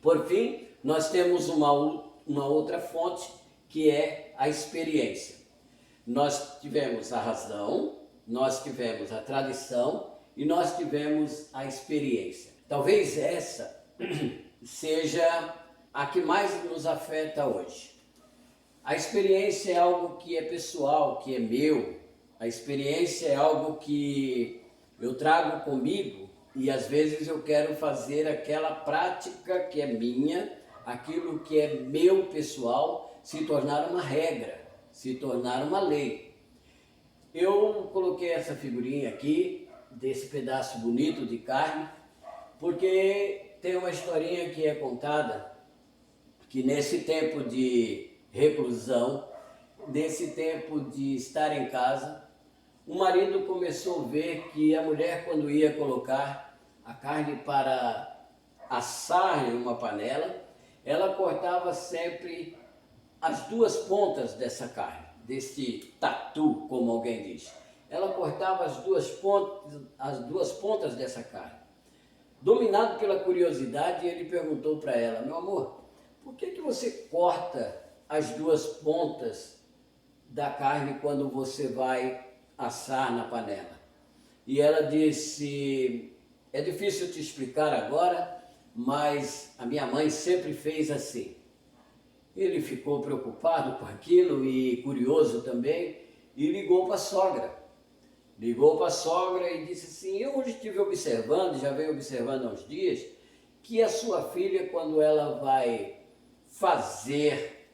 Por fim, nós temos uma outra fonte, que é a experiência. Nós tivemos a razão, nós tivemos a tradição e nós tivemos a experiência. Talvez essa seja a que mais nos afeta hoje. A experiência é algo que é pessoal, que é meu. A experiência é algo que eu trago comigo e às vezes eu quero fazer aquela prática que é minha, aquilo que é meu pessoal, se tornar uma regra, se tornar uma lei. Eu coloquei essa figurinha aqui, desse pedaço bonito de carne, porque tem uma historinha que é contada, que nesse tempo de reclusão, nesse tempo de estar em casa, o marido começou a ver que a mulher, quando ia colocar a carne para assar em uma panela, ela cortava sempre as duas pontas dessa carne, desse tatu, como alguém diz. Ela cortava as duas pontas dessa carne. Dominado pela curiosidade, ele perguntou para ela: meu amor, por que você corta as duas pontas da carne quando você vai assar na panela? E ela disse: é difícil te explicar agora, mas a minha mãe sempre fez assim. Ele ficou preocupado com aquilo e curioso também e ligou para a sogra. Ligou para a sogra e disse assim: eu hoje estive observando, já venho observando há uns dias, que a sua filha, quando ela vai fazer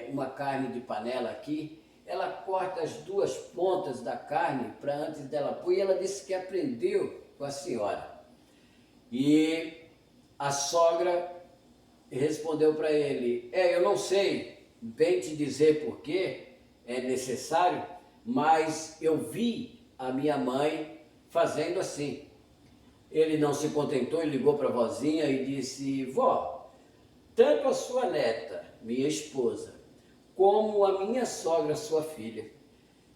uma carne de panela aqui, ela corta as duas pontas da carne para antes dela pôr, e ela disse que aprendeu com a senhora. E a sogra respondeu para ele: eu não sei bem te dizer por que é necessário, mas eu vi a minha mãe fazendo assim. Ele não se contentou e ligou para a vozinha e disse: vó, tanto a sua neta, minha esposa, como a minha sogra, sua filha,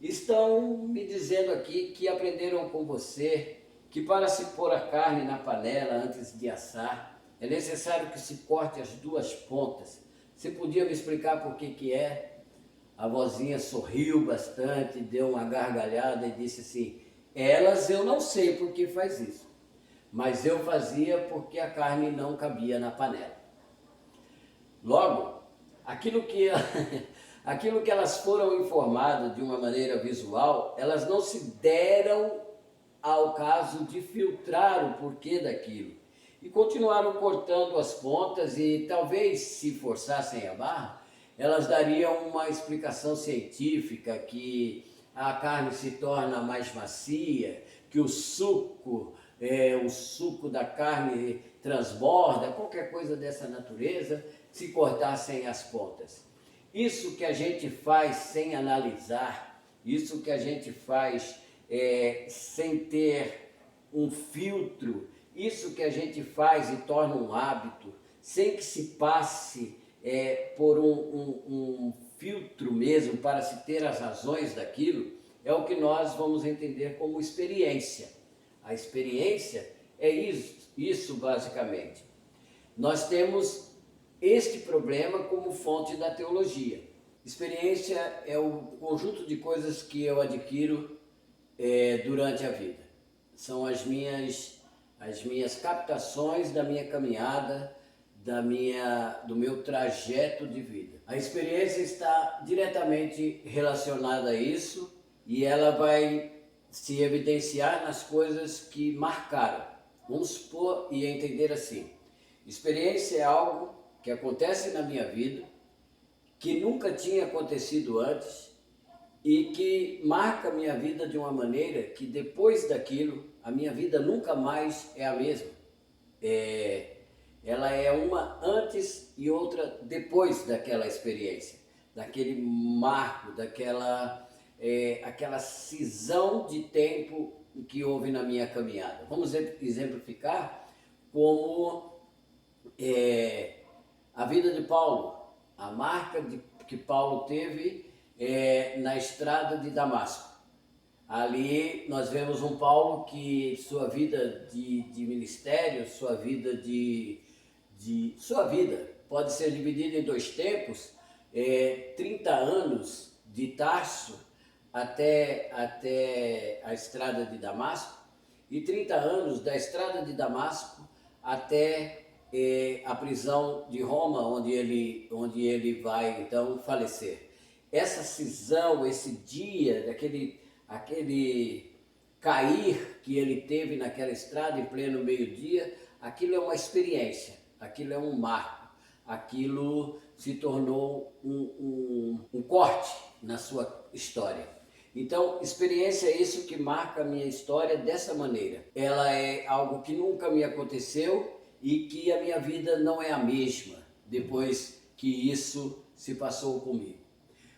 estão me dizendo aqui que aprenderam com você que para se pôr a carne na panela antes de assar, é necessário que se corte as duas pontas. Você podia me explicar por que é? A vozinha sorriu bastante, deu uma gargalhada e disse assim: elas eu não sei por que faz isso, mas eu fazia porque a carne não cabia na panela. Logo, aquilo que elas foram informadas de uma maneira visual, elas não se deram ao caso de filtrar o porquê daquilo. E continuaram cortando as pontas e talvez, se forçassem a barra, elas dariam uma explicação científica que a carne se torna mais macia, que o suco da carne transborda, qualquer coisa dessa natureza, se cortassem as pontas. Isso que a gente faz sem analisar, isso que a gente faz sem ter um filtro, isso que a gente faz e torna um hábito, sem que se passe por um filtro mesmo para se ter as razões daquilo, é o que nós vamos entender como experiência. A experiência é isso basicamente. Nós temos este problema como fonte da teologia. Experiência é o conjunto de coisas que eu adquiro durante a vida. São as minhas captações da minha caminhada, do meu trajeto de vida. A experiência está diretamente relacionada a isso e ela vai se evidenciar nas coisas que marcaram. Vamos supor e entender assim: experiência é algo que acontece na minha vida, que nunca tinha acontecido antes e que marca a minha vida de uma maneira que depois daquilo a minha vida nunca mais é a mesma. Ela é uma antes e outra depois daquela experiência, daquele marco, aquela cisão de tempo que houve na minha caminhada. Vamos exemplificar como a vida de Paulo, a marca que Paulo teve na estrada de Damasco. Ali nós vemos um Paulo que sua vida de ministério, sua vida de sua vida pode ser dividida em dois tempos, 30 anos de Tarso até a estrada de Damasco, e 30 anos da estrada de Damasco até a prisão de Roma, onde ele vai então falecer. Essa cisão, esse dia, aquele cair que ele teve naquela estrada em pleno meio-dia, aquilo é uma experiência, aquilo é um marco, aquilo se tornou um corte na sua história. Então, experiência é isso que marca a minha história dessa maneira. Ela é algo que nunca me aconteceu e que a minha vida não é a mesma depois que isso se passou comigo.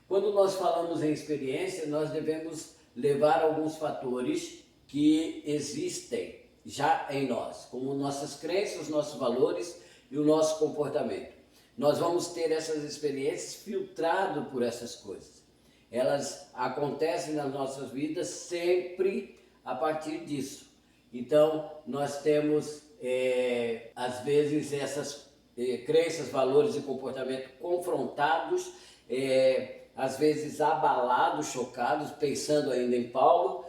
Quando nós falamos em experiência, nós devemos levar alguns fatores que existem já em nós, como nossas crenças, nossos valores e o nosso comportamento. Nós vamos ter essas experiências filtrado por essas coisas. Elas acontecem nas nossas vidas sempre a partir disso. Então, nós temos, às vezes, essas crenças, valores e comportamento confrontados, às vezes abalados, chocados, pensando ainda em Paulo.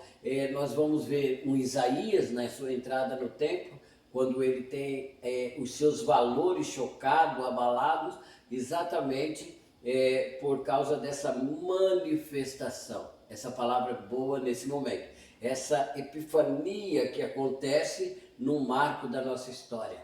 Nós vamos ver um Isaías na sua entrada no templo, quando ele tem os seus valores chocados, abalados, exatamente por causa dessa manifestação, essa palavra boa nesse momento, essa epifania que acontece no marco da nossa história.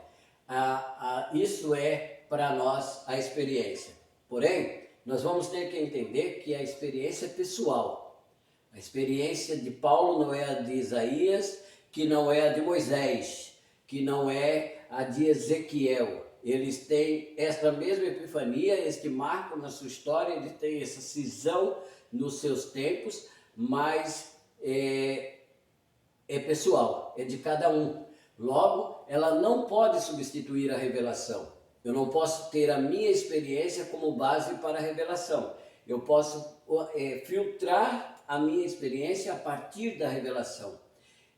Isso é para nós a experiência. Porém, nós vamos ter que entender que a experiência é pessoal. A experiência de Paulo não é a de Isaías, que não é a de Moisés, que não é a de Ezequiel. Eles têm esta mesma epifania, este marco na sua história, eles têm essa cisão nos seus tempos, mas é pessoal, é de cada um. Logo, ela não pode substituir a revelação. Eu não posso ter a minha experiência como base para a revelação. Eu posso filtrar a minha experiência a partir da revelação.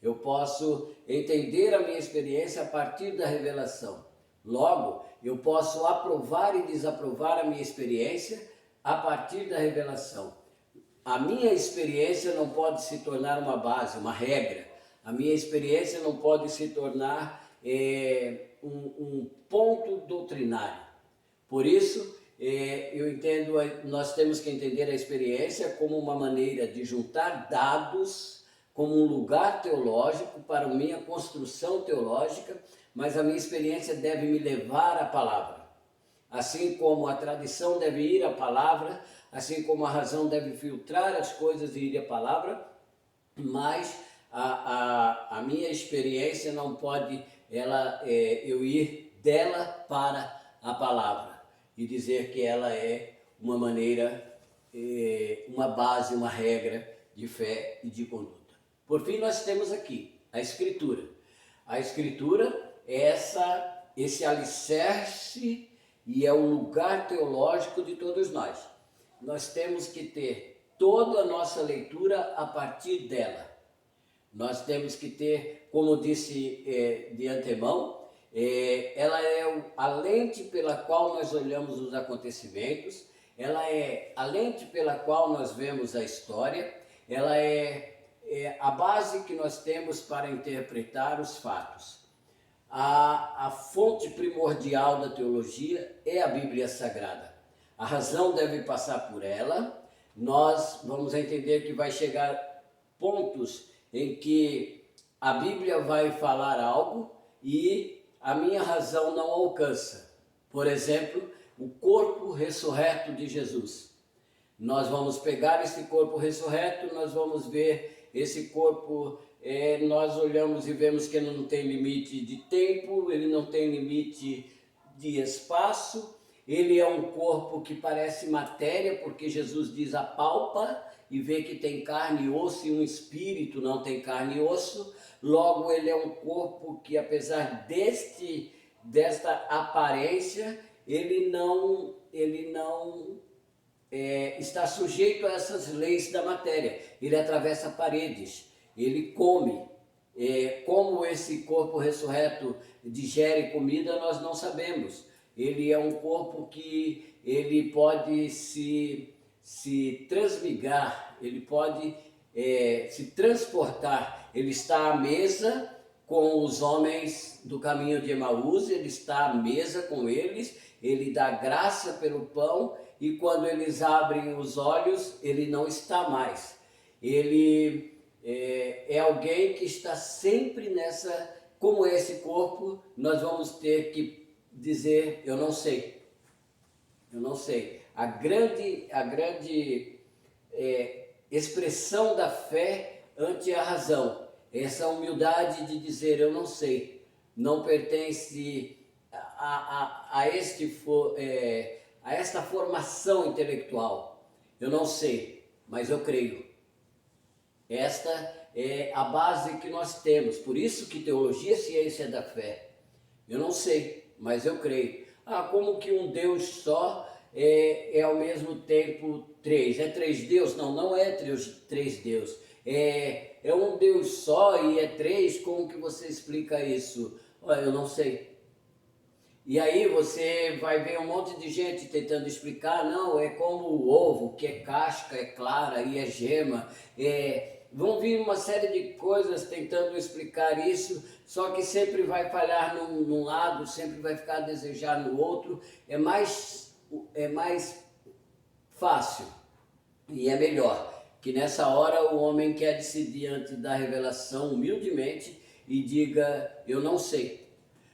Eu posso entender a minha experiência a partir da revelação. Logo, eu posso aprovar e desaprovar a minha experiência a partir da revelação. A minha experiência não pode se tornar uma base, uma regra. A minha experiência não pode se tornar um ponto doutrinário. Por isso, eu entendo, nós temos que entender a experiência como uma maneira de juntar dados, como um lugar teológico para a minha construção teológica, mas a minha experiência deve me levar à palavra. Assim como a tradição deve ir à palavra, assim como a razão deve filtrar as coisas e ir à palavra, mas a minha experiência não pode eu ir dela para a palavra e dizer que ela é uma maneira, uma base, uma regra de fé e de conduta. Por fim, nós temos aqui a Escritura. A Escritura é esse alicerce e é o lugar teológico de todos nós. Nós temos que ter toda a nossa leitura a partir dela. Nós temos que ter, como disse de antemão, ela é a lente pela qual nós olhamos os acontecimentos, ela é a lente pela qual nós vemos a história, ela é a base que nós temos para interpretar os fatos. A fonte primordial da teologia é a Bíblia Sagrada. A razão deve passar por ela. Nós vamos entender que vai chegar pontos em que a Bíblia vai falar algo e a minha razão não alcança. Por exemplo, o corpo ressurreto de Jesus. Nós vamos pegar esse corpo ressurreto, nós vamos ver esse corpo, nós olhamos e vemos que ele não tem limite de tempo, ele não tem limite de espaço, ele é um corpo que parece matéria, porque Jesus diz apalpa e vê que tem carne e osso, e um espírito não tem carne e osso. Logo, ele é um corpo que, apesar desta aparência, ele não está sujeito a essas leis da matéria. Ele atravessa paredes, ele come. Como esse corpo ressurreto digere comida, nós não sabemos. ele é um corpo que ele pode se transmigrar, ele pode se transportar. Ele está à mesa com os homens do caminho de Emaús, ele está à mesa com eles, ele dá graça pelo pão, e quando eles abrem os olhos, ele não está mais. Ele é alguém que está sempre nessa, como esse corpo, nós vamos ter que dizer, eu não sei. Eu não sei. A grande expressão da fé ante a razão, essa humildade de dizer eu não sei, não pertence a esta formação intelectual. Eu não sei, mas eu creio. Esta é a base que nós temos, por isso que teologia é ciência da fé. Eu não sei, mas eu creio. Como que um Deus só é ao mesmo tempo três? É três Deus? Não, não é três Deus. É um Deus só e é três? Como que você explica isso? Olha, eu não sei. E aí você vai ver um monte de gente tentando explicar, não, é como o ovo, que é casca, é clara e é gema. Vão vir uma série de coisas tentando explicar isso, só que sempre vai falhar num lado, sempre vai ficar a desejar no outro. É mais fácil e é melhor que nessa hora o homem quer-se diante da revelação humildemente e diga, eu não sei.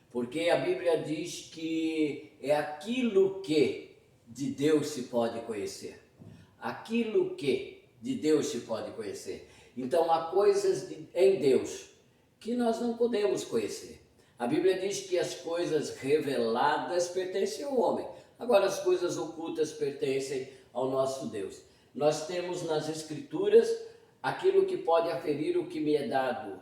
Porque a Bíblia diz que é aquilo que de Deus se pode conhecer. Aquilo que de Deus se pode conhecer. Então há coisas em Deus que nós não podemos conhecer. A Bíblia diz que as coisas reveladas pertencem ao homem. Agora as coisas ocultas pertencem ao nosso Deus. Nós temos nas Escrituras aquilo que pode aferir o que me é dado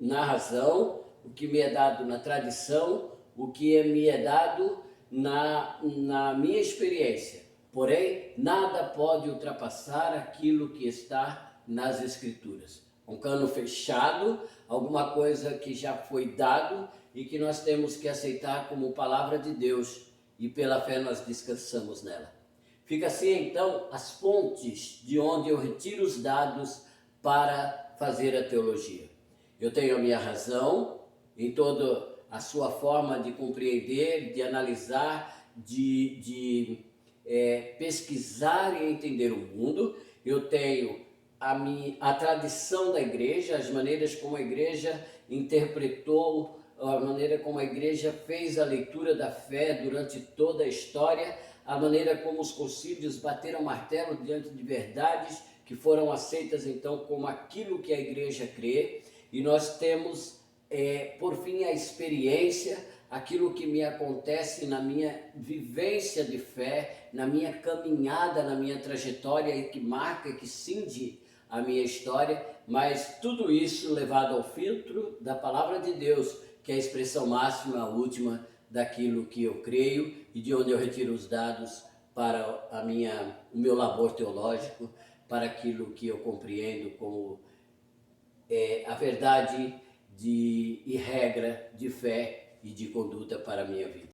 na razão, o que me é dado na tradição, o que me é dado na minha experiência. Porém, nada pode ultrapassar aquilo que está nas Escrituras. Um cano fechado, alguma coisa que já foi dado e que nós temos que aceitar como palavra de Deus, e pela fé nós descansamos nela. Fica assim então as pontes de onde eu retiro os dados para fazer a teologia. Eu tenho a minha razão em toda a sua forma de compreender, de analisar, de pesquisar e entender o mundo. Eu tenho a tradição da igreja, as maneiras como a igreja interpretou, a maneira como a igreja fez a leitura da fé durante toda a história, a maneira como os concílios bateram martelo diante de verdades que foram aceitas então como aquilo que a igreja crê. E nós temos, por fim, a experiência, aquilo que me acontece na minha vivência de fé, na minha caminhada, na minha trajetória, e que marca, que cinge a minha história, mas tudo isso levado ao filtro da palavra de Deus, que é a expressão máxima, a última, daquilo que eu creio e de onde eu retiro os dados para o meu labor teológico, para aquilo que eu compreendo como a verdade e regra de fé e de conduta para a minha vida.